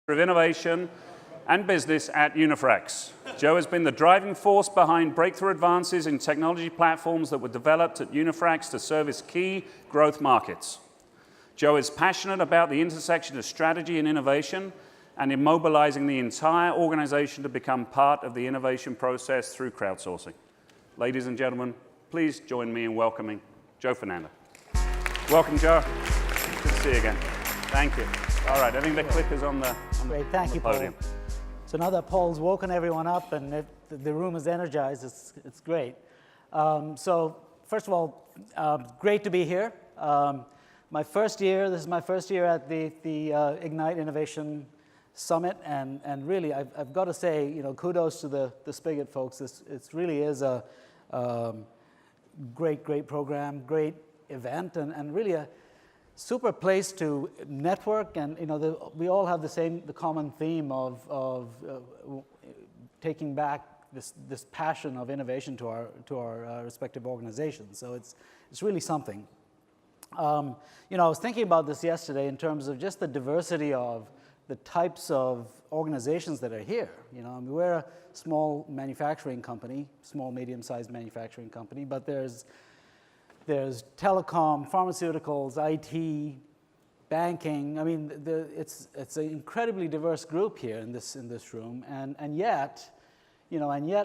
of Innovation and Business at Unifrax. Joe has been the driving force behind breakthrough advances in technology platforms that were developed at Unifrax to service key growth markets. Joe is passionate about the intersection of strategy and innovation and in mobilizing the entire organization to become part of the innovation process through crowdsourcing. Ladies and gentlemen, please join me in welcoming JoeFernando. Welcome, Joe. Good to see you again. Thank you. All right, I think the clicker's on the Great, thank you, podium. Paul. So now that Paul's woken everyone up and the room is energized, it's great. So first of all, great to be here. This is my first year at the Ignite Innovation Summit, and really, I've got to say, kudos to the Spigit folks. It really is a great program, great event, and really a super place to network, and we all have the common theme of taking back this passion of innovation to our respective organizations. So it's really something. I was thinking about this yesterday in terms of just the diversity of the types of organizations that are here. We're a small manufacturing company, small medium-sized manufacturing company, but there's telecom, pharmaceuticals, IT, banking. I mean, it's an incredibly diverse group here in this room, and yet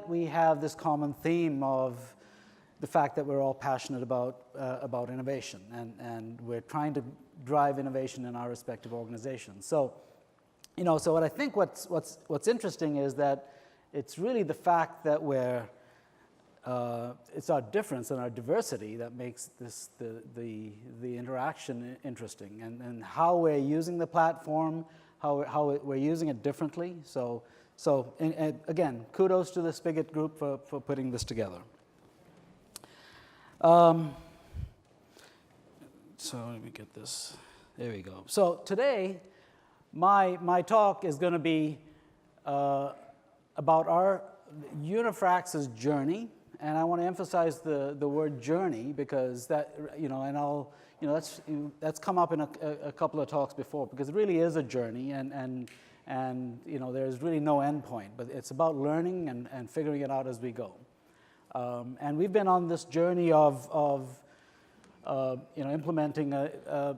we have this common theme of the fact that we're all passionate about innovation, and we're trying to drive innovation in our respective organizations. So what I think what's interesting is that it's really the fact that it's our difference and our diversity that makes the interaction interesting, and how we're using the platform, how we're using it differently. So again, kudos to the Spigit group for putting this together. So let me get this. There we go. So today, my talk is going to be about our Unifrax's journey. And I want to emphasize the word journey, because that's come up in a couple of talks before, because it really is a journey, and there's really no end point, but it's about learning and figuring it out as we go. And we've been on this journey of implementing a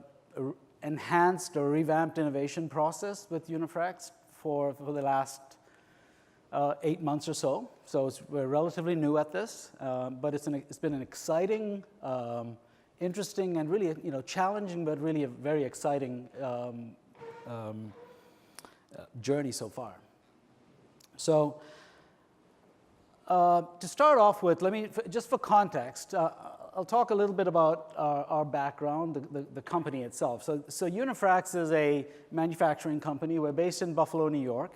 enhanced or revamped innovation process with Unifrax for the last 8 months or so. So we're relatively new at this, but it's been an exciting, interesting, and really challenging, but really a very exciting journey so far. So to start off with, just for context, I'll talk a little bit about our background, the company itself. So Unifrax is a manufacturing company. We're based in Buffalo, New York.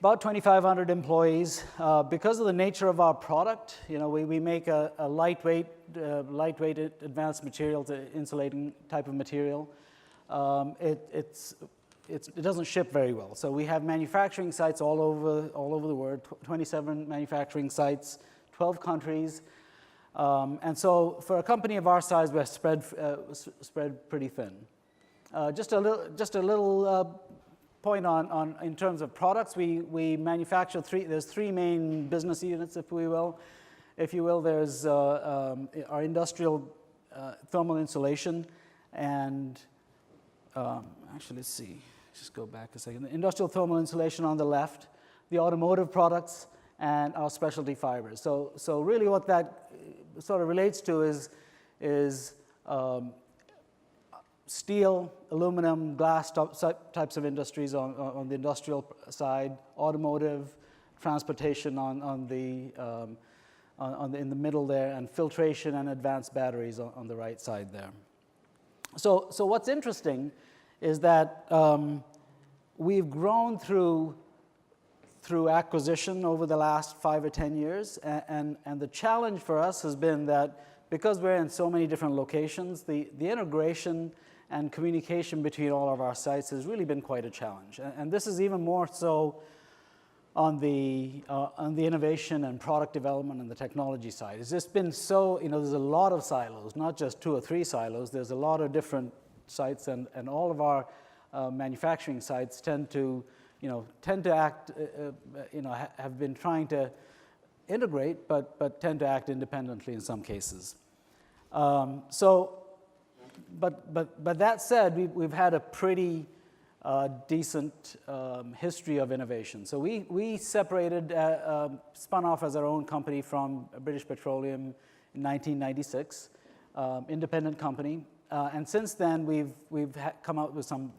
About 2,500 employees. Because of the nature of our product, we make a lightweight advanced material, to insulating type of material. It doesn't ship very well. So we have manufacturing sites all over the world, 27 manufacturing sites, 12 countries. And so for a company of our size, we're spread pretty thin. Just a little point on in terms of products, we manufacture there's three main business units, if you will. There's our industrial thermal insulation, and actually, let's see, just go back a second. The industrial thermal insulation on the left, the automotive products, and our specialty fibers. So really what that sort of relates to is steel, aluminum, glass types of industries on the industrial side, automotive, transportation in the middle there, and filtration and advanced batteries on the right side there. So what's interesting is that we've grown through acquisition over the last 5 or 10 years, and the challenge for us has been that because we're in so many different locations, the integration and communication between all of our sites has really been quite a challenge. And this is even more so on the innovation and product development and the technology side. It's just been so, there's a lot of silos, not just 2 or 3 silos. There's a lot of different sites, and all of our manufacturing sites tend to act, have been trying to integrate, but tend to act independently in some cases. But that said, we've had a pretty decent history of innovation. So we separated, spun off as our own company from British Petroleum in 1996, independent company. And since then, we've come out with some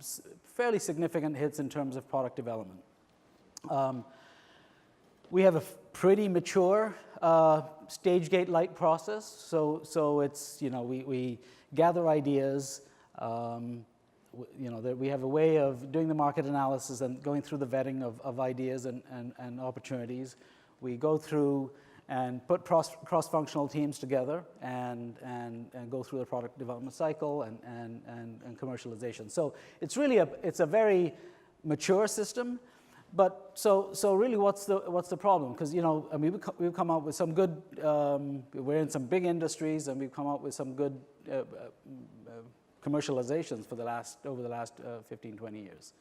fairly significant hits in terms of product development. We have a pretty mature stage gate light process. So it's, we gather ideas. That we have a way of doing the market analysis and going through the vetting of ideas and opportunities. We go through and put cross-functional teams together and go through the product development cycle and commercialization. So it's really a very mature system. But so really, what's the problem? Because we've come up with some good. We're in some big industries, and we've come up with some good commercializations over the last 15, 20 years.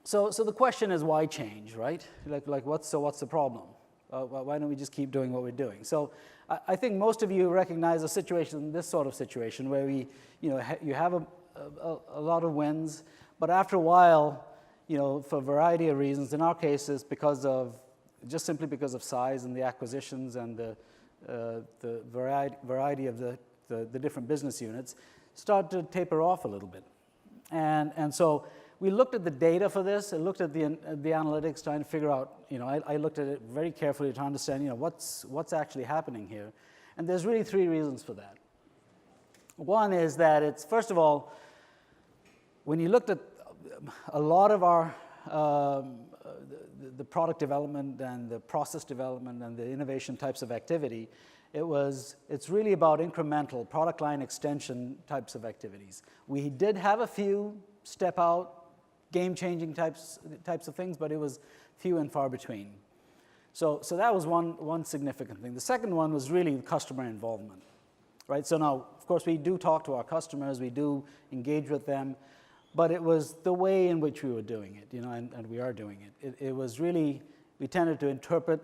So the question is, why change, right? Like what's the problem? Why don't we just keep doing what we're doing? So I think most of you recognize this sort of situation where you have a lot of wins, but after a while, for a variety of reasons, in our case, it's simply because of size and the acquisitions and the variety of the different business units, start to taper off a little bit. And so we looked at the data for this. I looked at the analytics, trying to figure out, I looked at it very carefully to understand, what's actually happening here. And there's really three reasons for that. One is that it's, first of all, when you looked at a lot of our the product development and the process development and the innovation types of activity, it's really about incremental product line extension types of activities. We did have a few step out, game-changing types of things, but it was few and far between. So that was one significant thing. The second one was really customer involvement, right? So now, of course, we do talk to our customers, we do engage with them, but it was the way in which we were doing it, and we are doing it. It was really, we tended to interpret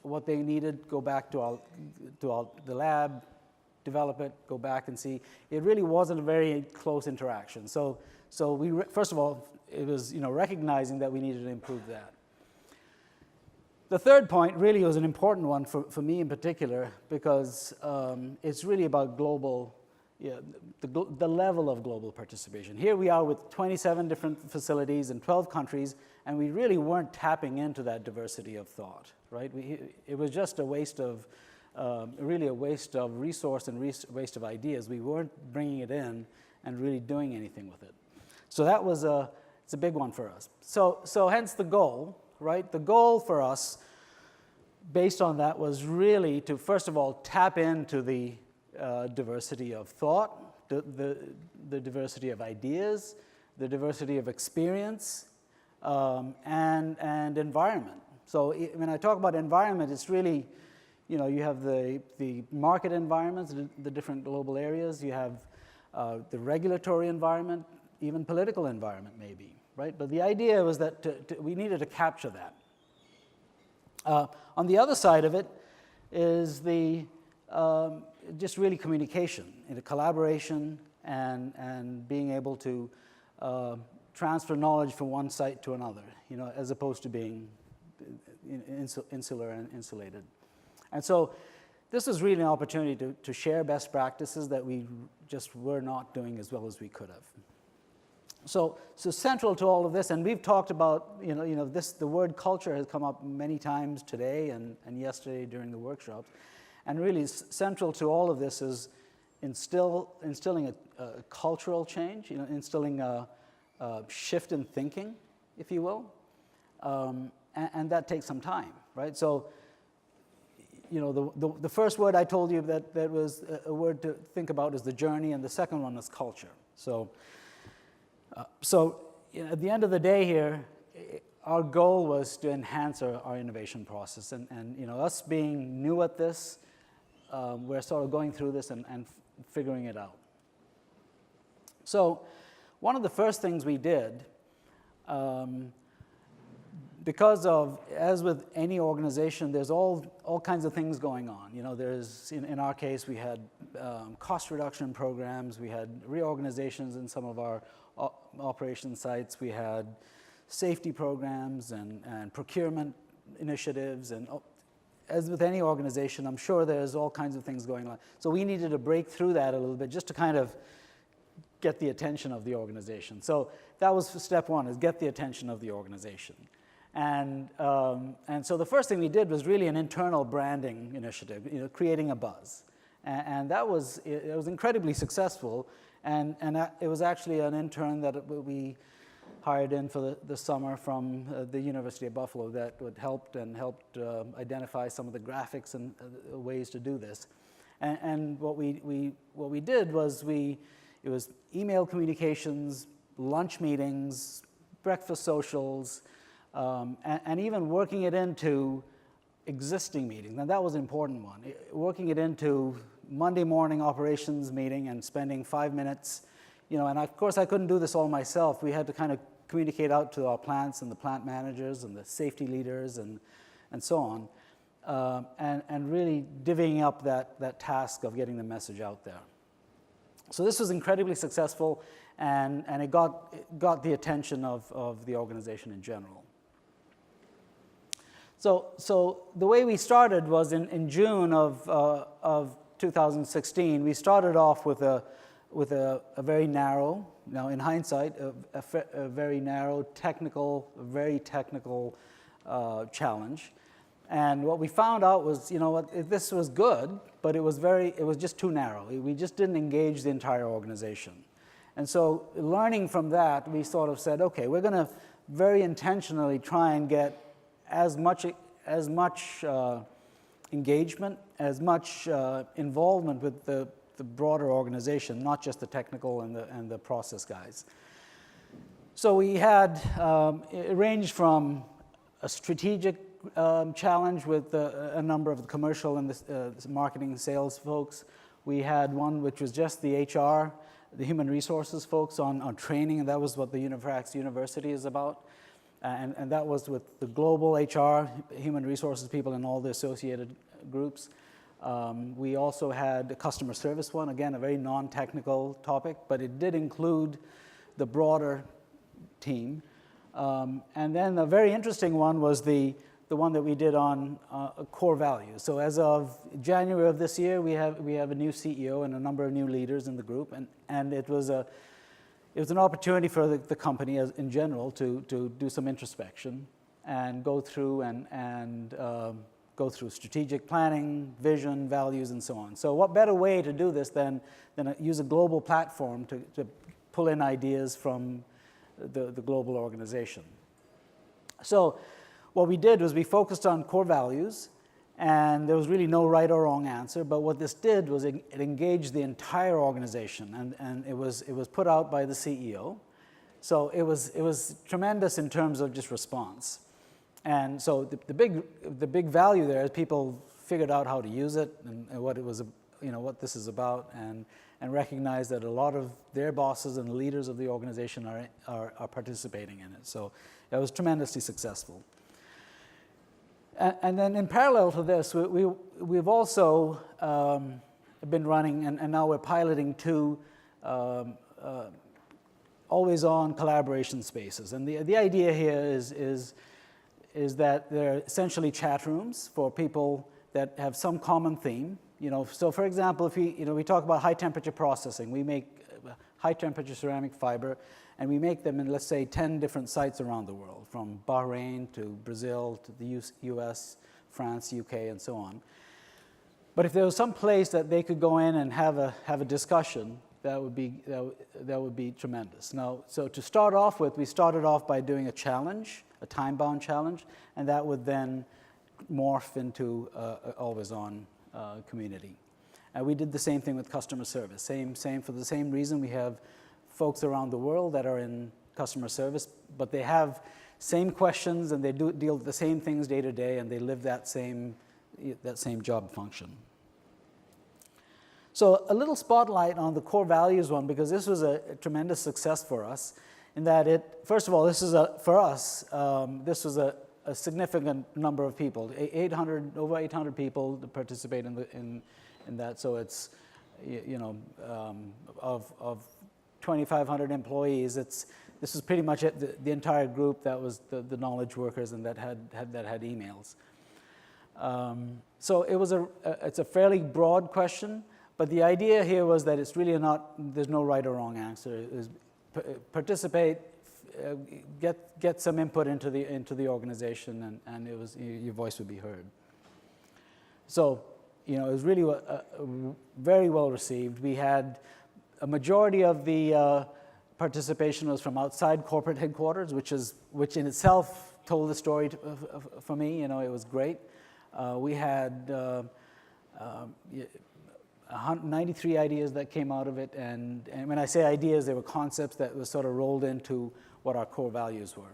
what they needed, go back to the lab, develop it, go back and see. It really wasn't a very close interaction. So we first of all, it was recognizing that we needed to improve that. The third point really was an important one for me in particular, because it's really about global, the level of global participation. Here we are with 27 different facilities in 12 countries, and we really weren't tapping into that diversity of thought, right? It was just a waste of, really a waste of resource and waste of ideas. We weren't bringing it in and really doing anything with it. So that was it's a big one for us. So hence the goal, right? The goal for us, based on that, was really to, first of all, tap into the diversity of thought, the diversity of ideas, the diversity of experience, and environment. So when I talk about environment, it's really, you have the market environments, the different global areas. You have the regulatory environment, even political environment maybe, right? But the idea was that we needed to capture that. On the other side of it is the just really communication, collaboration, and being able to transfer knowledge from one site to another, as opposed to being insular and insulated. And so this is really an opportunity to share best practices that we just were not doing as well as we could have. So central to all of this, and we've talked about, the word culture has come up many times today and yesterday during the workshops, and really central to all of this is instilling a cultural change, instilling a shift in thinking, if you will, and that takes some time, right? So, the first word I told you that was a word to think about is the journey, and the second one is culture. So at the end of the day here, our goal was to enhance our innovation process, and us being new at this, we're sort of going through this and figuring it out. So one of the first things we did, because of, as with any organization, there's all kinds of things going on. You know, there's, in our case, we had cost reduction programs, we had reorganizations in some of our operation sites, we had safety programs and procurement initiatives, and as with any organization, I'm sure there's all kinds of things going on. So we needed to break through that a little bit just to kind of get the attention of the organization. So that was step one, is get the attention of the organization. And so the first thing we did was really an internal branding initiative, you know, creating a buzz. And that was, it was incredibly successful. And it was actually an intern that we hired in for the summer from the University of Buffalo that helped identify some of the graphics and ways to do this. And what we did was it was email communications, lunch meetings, breakfast socials, and even working it into existing meetings. And that was an important one. Working it into Monday morning operations meeting and spending 5 minutes, you know, and of course I couldn't do this all myself. We had to kind of communicate out to our plants and the plant managers and the safety leaders and so on, and really divvying up that task of getting the message out there. So this was incredibly successful, and it got the attention of the organization in general. So the way we started was in June of 2016. We started off with a very narrow, now in hindsight, a very narrow very technical challenge. And what we found out was, you know what, this was good, but it was just too narrow. We just didn't engage the entire organization. And so learning from that, we sort of said, okay, we're going to very intentionally try and get as much engagement, as much involvement with the broader organization, not just the technical and the process guys. So we had, it ranged from a strategic challenge with a number of the commercial and the marketing and sales folks. We had one which was just the HR, the human resources folks on training, and that was what the Unifrax University is about. And that was with the global HR, human resources people and all the associated groups. We also had a customer service one, again, a very non-technical topic, but it did include the broader team. And then a very interesting one was the one that we did on core values. So as of January of this year, we have a new CEO and a number of new leaders in the group, and it was an opportunity for the company in general to do some introspection and go through go through strategic planning, vision, values, and so on. So what better way to do this than use a global platform to pull in ideas from the global organization. So what we did was we focused on core values, and there was really no right or wrong answer, but what this did was it engaged the entire organization, and it was put out by the CEO. So it was tremendous in terms of just response. And so the big value there is people figured out how to use it and what it was, you know, what this is about, and recognize that a lot of their bosses and leaders of the organization are participating in it. So it was tremendously successful. And then in parallel to this, we've also been running, and now we're piloting 2 always-on collaboration spaces. And the idea here is that they're essentially chat rooms for people that have some common theme. You know, so for example, if we talk about high-temperature processing, we make high-temperature ceramic fiber, and we make them in, let's say, 10 different sites around the world, from Bahrain to Brazil to the US, France, UK, and so on. But if there was some place that they could go in and have a discussion, that would be tremendous. Now, so to start off with, we started off by doing a challenge, a time-bound challenge, and that would then morph into an always-on community. And we did the same thing with customer service. Same for the same reason. We have folks around the world that are in customer service, but they have same questions and they deal with the same things day to day, and they live that same job function. So a little spotlight on the core values one, because this was a tremendous success for us, in that first of all, this is for us, this was a significant number of people, over 800 people to participate in that. So it's, of 2,500 employees, this was pretty much it, the entire group that was the knowledge workers and that had emails. So it's a fairly broad question, but the idea here was that it's really there's no right or wrong answer. Participate, get some input into the organization, and your voice would be heard. So, it was really very well received. We had a majority of the participation was from outside corporate headquarters, which in itself told the story for me. It was great. We had 93 ideas that came out of it, and when I say ideas, they were concepts that were sort of rolled into what our core values were.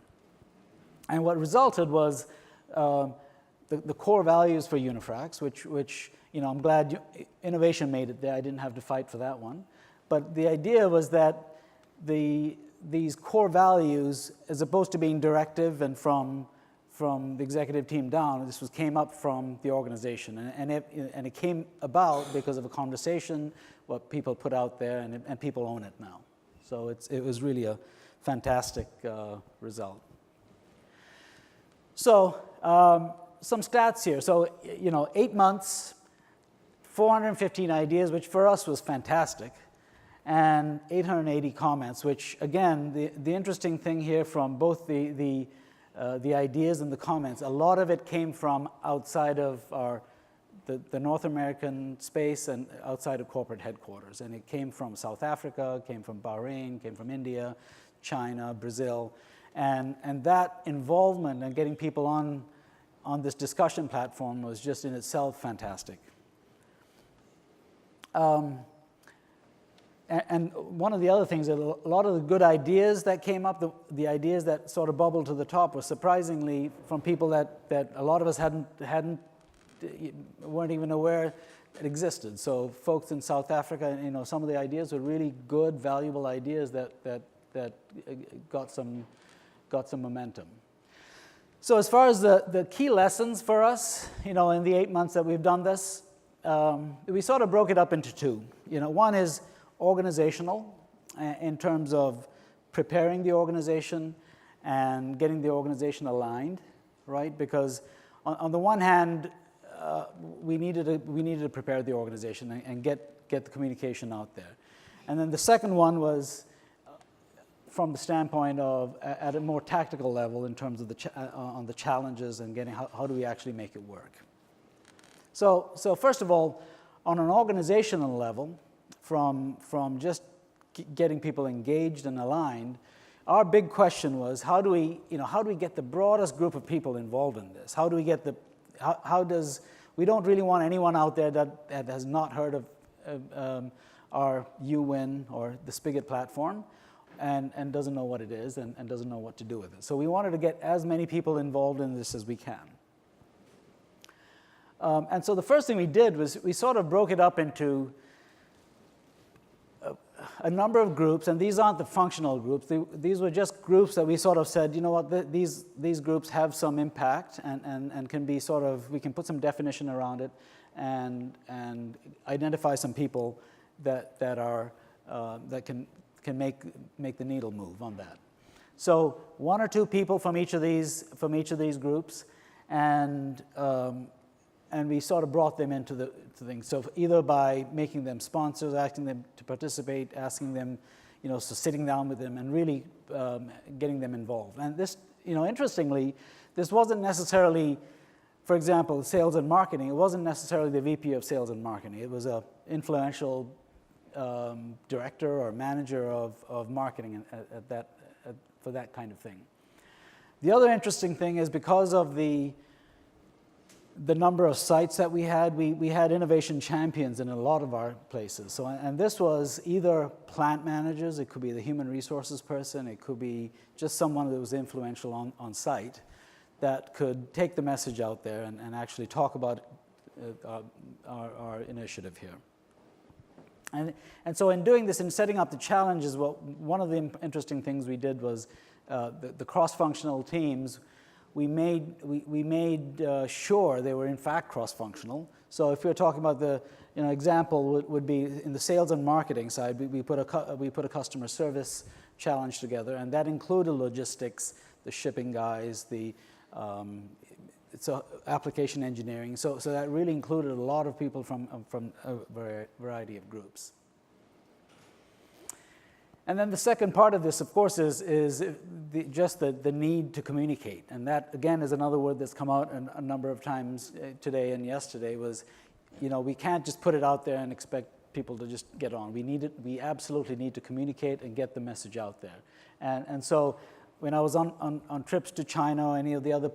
And what resulted was the core values for Unifrax, which I'm glad innovation made it there. I didn't have to fight for that one. But the idea was that these core values, as opposed to being directive and from the executive team down, this came up from the organization, and it came about because of a conversation, what people put out there, and people own it now. So it was really a fantastic result. So some stats here. So 8 months, 415 ideas, which for us was fantastic, and 880 comments, which again, the interesting thing here from both the ideas and the comments, a lot of it came from outside of the North American space and outside of corporate headquarters. And it came from South Africa, came from Bahrain, came from India, China, Brazil. And that involvement and getting people on this discussion platform was just in itself fantastic. And one of the other things, that a lot of the good ideas that came up, the ideas that sort of bubbled to the top, were surprisingly from people that a lot of us weren't even aware it existed. So folks in South Africa, some of the ideas were really good, valuable ideas that got some momentum. So as far as the key lessons for us, in the 8 months that we've done this, we sort of broke it up into two. One is organizational, in terms of preparing the organization and getting the organization aligned, right? Because on the one hand, we needed to prepare the organization and get the communication out there. And then the second one was from the standpoint of at a more tactical level in terms of on the challenges and getting how do we actually make it work. So first of all, on an organizational level, from just getting people engaged and aligned, our big question was how do we get the broadest group of people involved in this? How do we get we don't really want anyone out there that has not heard of our UWin or the Spigit platform and doesn't know what it is and doesn't know what to do with it. So we wanted to get as many people involved in this as we can. And so the first thing we did was we sort of broke it up into a number of groups, and these aren't the functional groups. These were just groups that we sort of said, these groups have some impact and can be sort of, we can put some definition around it and identify some people that can make the needle move on that. So 1 or 2 people from each of these groups, and we sort of brought them into the things. So either by making them sponsors, asking them to participate, asking them, so sitting down with them and really getting them involved. And this, interestingly, this wasn't necessarily, for example, sales and marketing. It wasn't necessarily the VP of sales and marketing. It was an influential director or manager of marketing for that kind of thing. The other interesting thing is because of the number of sites that we had innovation champions in a lot of our places. So, and this was either plant managers, it could be the human resources person, it could be just someone that was influential on site that could take the message out there and actually talk about our initiative here. And so in doing this, in setting up the challenges, one of the interesting things we did was the cross-functional teams, we made sure they were in fact cross-functional. So if we're talking about the example would be in the sales and marketing side, we put a customer service challenge together, and that included logistics, the shipping guys, it's application engineering. So that really included a lot of people from a variety of groups. And then the second part of this, of course, is just the need to communicate. And that, again, is another word that's come out a number of times today and yesterday was, we can't just put it out there and expect people to just get on. We absolutely need to communicate and get the message out there. And so when I was on trips to China or any of the other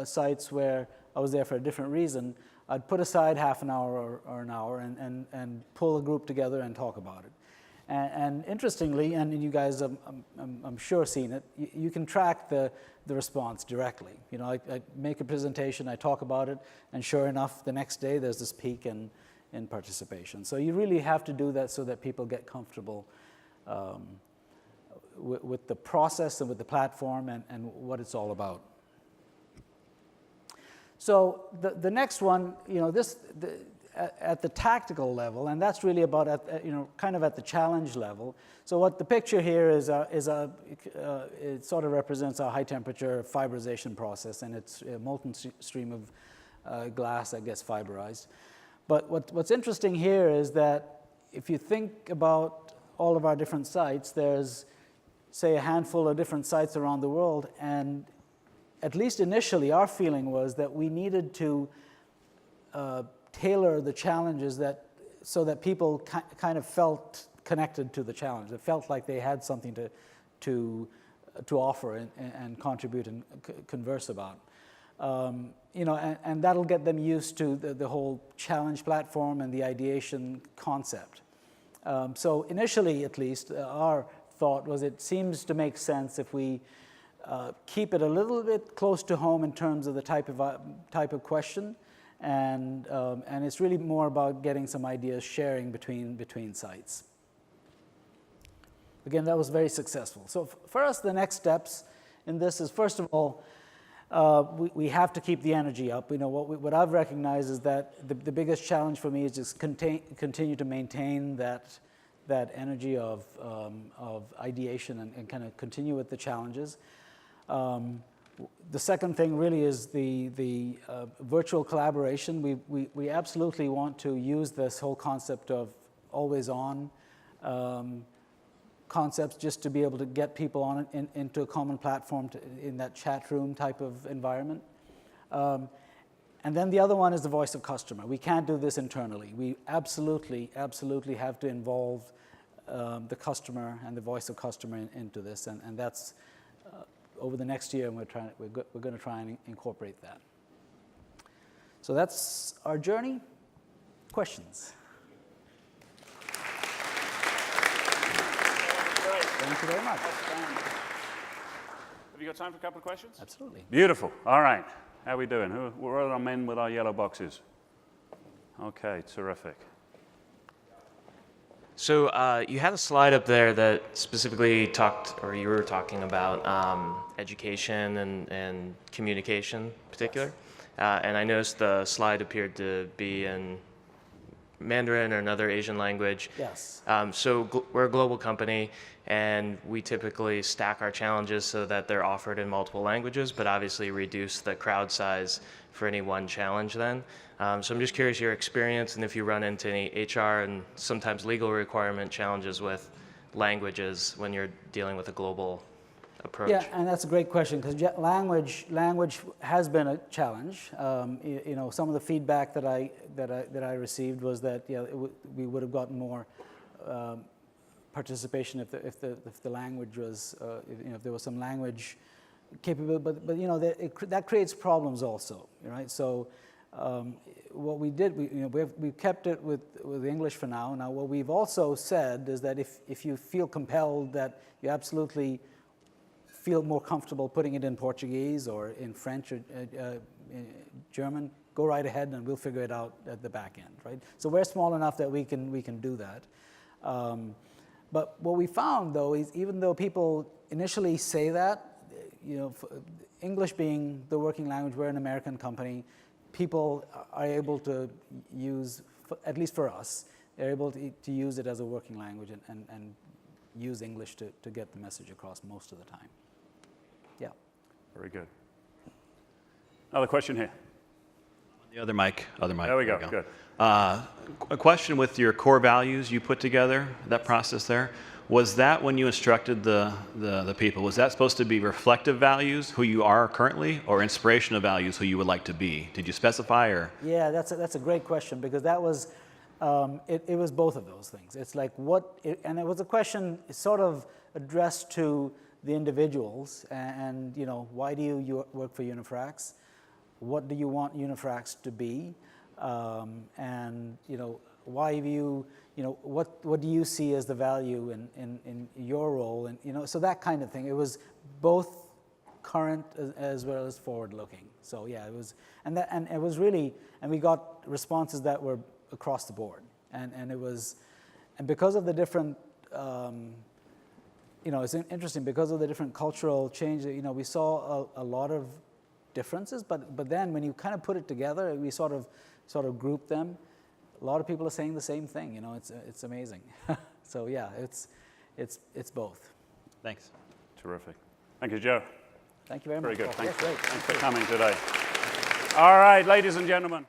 sites where I was there for a different reason, I'd put aside half an hour or an hour and pull a group together and talk about it. And interestingly, and you guys, I'm sure seen it, you can track the response directly. I make a presentation, I talk about it, and sure enough, the next day there's this peak in participation. So you really have to do that so that people get comfortable with the process and with the platform and what it's all about. So the next one, at the tactical level, and that's really about kind of at the challenge level. So what the picture here is it sort of represents a high temperature fiberization process, and it's a molten stream of glass that gets fiberized. But what's interesting here is that if you think about all of our different sites, there's, say, a handful of different sites around the world, and at least initially our feeling was that we needed to tailor the challenges so that people kind of felt connected to the challenge. They felt like they had something to offer and contribute and converse about. And that'll get them used to the whole challenge platform and the ideation concept. So initially, at least, our thought was it seems to make sense if we keep it a little bit close to home in terms of the type of question. And it's really more about getting some ideas, sharing between sites. Again, that was very successful. So for us, the next steps in this is, first of all, we have to keep the energy up. What I've recognized is that the biggest challenge for me is just continue to maintain that energy of ideation and kind of continue with the challenges. The second thing really is the virtual collaboration. We absolutely want to use this whole concept of always on concepts just to be able to get people on into a common platform in that chat room type of environment. And then the other one is the voice of customer. We can't do this internally. We absolutely have to involve the customer and the voice of customer into this, and that's over the next year, and we're going to try and incorporate that. So that's our journey. Questions? Thank you very much. Have you got time for a couple of questions? Absolutely. Beautiful. All right. How are we doing? Where are our men with our yellow boxes? Okay, terrific. So you had a slide up there that specifically you were talking about education and communication in particular. And I noticed the slide appeared to be in Mandarin or another Asian language. Yes. So we're a global company, and we typically stack our challenges so that they're offered in multiple languages, but obviously reduce the crowd size for any one challenge then. So I'm just curious your experience and if you run into any HR and sometimes legal requirement challenges with languages when you're dealing with a global approach. Yeah, and that's a great question because language has been a challenge. Some of the feedback that I received was that we would have gotten more participation if the language was if there was some language capability, but that creates problems also, right? So what we did, we kept it with English for now. Now what we've also said is that if you feel compelled that you absolutely feel more comfortable putting it in Portuguese or in French or in German, go right ahead and we'll figure it out at the back end, right? So we're small enough that we can do that. But what we found, though, is even though people initially say that, English being the working language, we're an American company, people are able to use, at least for us, they're able to use it as a working language and use English to get the message across most of the time. Yeah. Very good. Another question here. The other mic. There we go. Good. A question with your core values you put together, that process there. Was that when you instructed the people, was that supposed to be reflective values, who you are currently, or inspirational values, who you would like to be? Did you specify, or? Yeah, that's a great question, because that was, it was both of those things. It's like and it was a question sort of addressed to the individuals, and why do you work for Unifrax? What do you want Unifrax to be? And why do you, what do you see as the value in your role? And so that kind of thing. It was both current as well as forward-looking. So yeah, it was, and it was really, and we got responses that were across the board, and it was, and because of the different, it's interesting because of the different cultural changes. We saw a lot of differences, but then when you kind of put it together, we sort of grouped them. A lot of people are saying the same thing. It's amazing. So yeah, it's both. Thanks. Terrific. Thank you, Joe. Thank you very Very much. good. Paul. Thanks Great. for coming today. All right, ladies and gentlemen.